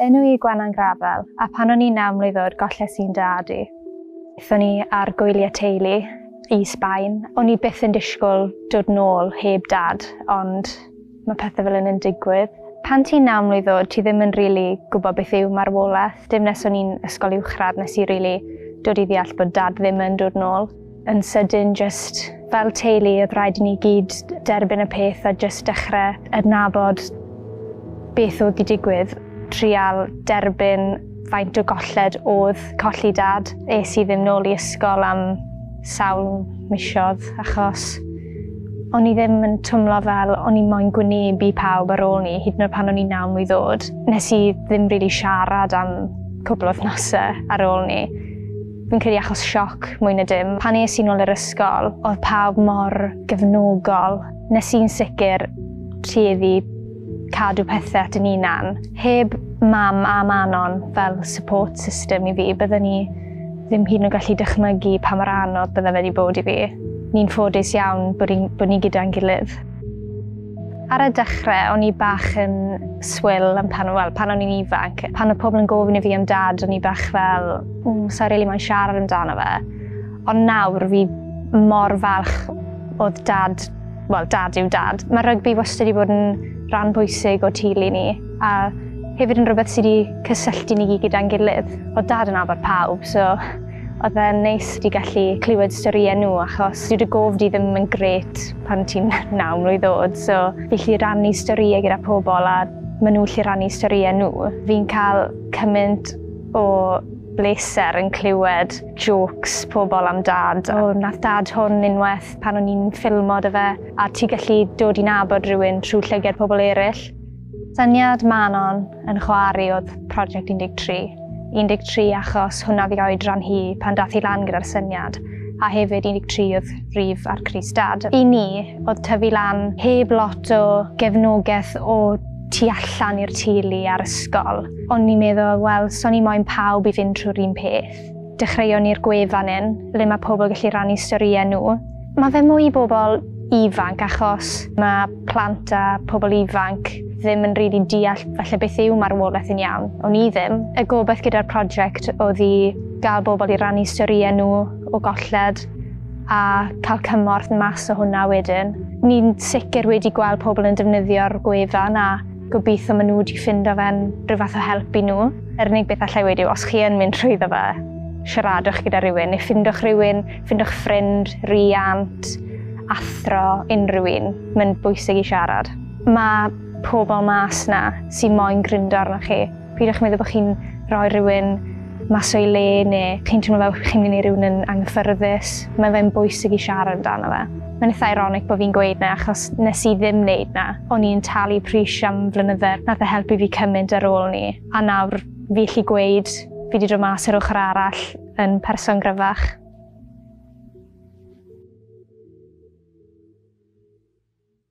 Enw i Gwenan Grafel, a pan o'n i'n 9 mlwydd oed golles i'n dad i. Aethon ni ar gwyliau teulu i Sbaen. O'n i byth yn disgwyl dod nôl heb dad, ond mae pethau fel yn digwydd. Pan ti'n 9 mlwydd oed, ti ddim yn rili gwybod beth yw marwolaeth. Dim nes o'n i'n ysgol uwchradd nes i rili dod i ddeall bod dad ddim yn dod nôl. Yn sydyn, just fel teulu, oedd rhaid i ni gyd derbyn y peth a just dechrau adnabod beth oedd i digwydd. Trial derbyn faint o golled oedd colli dad. Es i ddim nôl i ysgol am sawl misoedd achos o'n i ddim yn twmlo fel o'n i moyn gwynebu pawb ar ôl ni, hyd yn oed pan o'n i 9 mlwydd oed. Nes i ddim rili siarad am cwbl o wythnosau ar ôl ni. Fi'n credu achos sioc mwy na dim. Pan es i nôl i'r ysgol, oedd pawb mor gefnogol. Nes i'n sicr tueddu cadw pethau at yn unan. Heb mam a manon fel support system i fi, byddwn ni ddim hyd yn oed gallu dychmygu pa mor anodd bydde fe wedi bod i fi. Ni'n ffodus iawn bod ni gyda'n gilydd. Ar y dechrau, o'n i bach yn swil am pan o'n i'n ifanc. Pan oedd pobl yn gofyn i fi am dad, o'n i bach fel, sa'n rili moyn siarad amdano fe. Ond nawr, fi mor falch oedd dad yw dad. Mae rygbi wastad wedi bod yn rhan bwysig o teulu ni, a hefyd yn rhywbeth sydd wedi cysylltu ni gyda'n gilydd. Oedd dad yn abod pawb, so oedd e'n neis wedi gallu clywed storïau nhw, achos dwi gofdi ddim yn gret pan ti'n 9 mlwydd oed, so fi gallu rannu storïau gyda pobl a maen nhw gallu rannu storïau nhw. Fi'n cael cymaint o bleser yn clywed jokes pobl am dad. Nath dad hwn unwaith pan o'n i'n ffilmo dy fe, a ti gallu dod i nabod rhywun trwy llygad pobl eraill. Syniad Manon yn chwarae oedd Project 13. 13 achos hwnna fi oedran hi pan dath i lan gyda'r syniad, a hefyd 13 oedd rhif ar crys dad. I ni, oedd tyfu lan heb lot o gefnogaeth o tu allan i'r teulu a'r ysgol. O'n i'n meddwl, wel, so'n i moyn pawb i fynd trwy'r un peth. Dechreuon ni'r gwefan le mae pobl gallu rannu storïau nhw. Mae fe mwy bobl ifanc achos mae plant a pobl ifanc ddim yn rili deall falle beth yw marwolaeth yn iawn. O'n i ddim. Y gobaith gyda'r prosiect oedd i gael bobl i rannu storïau nhw o golled a cael cymorth mas o hwnna wedyn. Ni'n sicr wedi gweld pobl yn defnyddio'r gwefan a gobeithio maen nhw wedi ffindo fe'n rhyw fath o help i nhw. Yr unig beth allai wedi, os chi yn mynd trwyddo fe, siaradwch gyda rhywun, neu ffindwch rhywun, ffindwch ffrind, riant, athro, unrhyw un. Mae'n bwysig i siarad. Mae pobl mas na sy'n moyn gryndo arno chi. Pidwch meddwl bod chi'n rhoi rhywun mas o'i le neu chi'n teimlo fel chi'n mynd i rhywun yn anghyfforddus. Mae fe'n bwysig i siarad amdano fe. Mae'n eitha ironic bod fi'n gweud na achos nes i ddim wneud na. O'n i'n talu pris am flynyddoedd. Nath e helpu fi cymaint ar ôl ni. A nawr fi allu gweud fi wedi dod mas yr ochr arall yn person gryfach.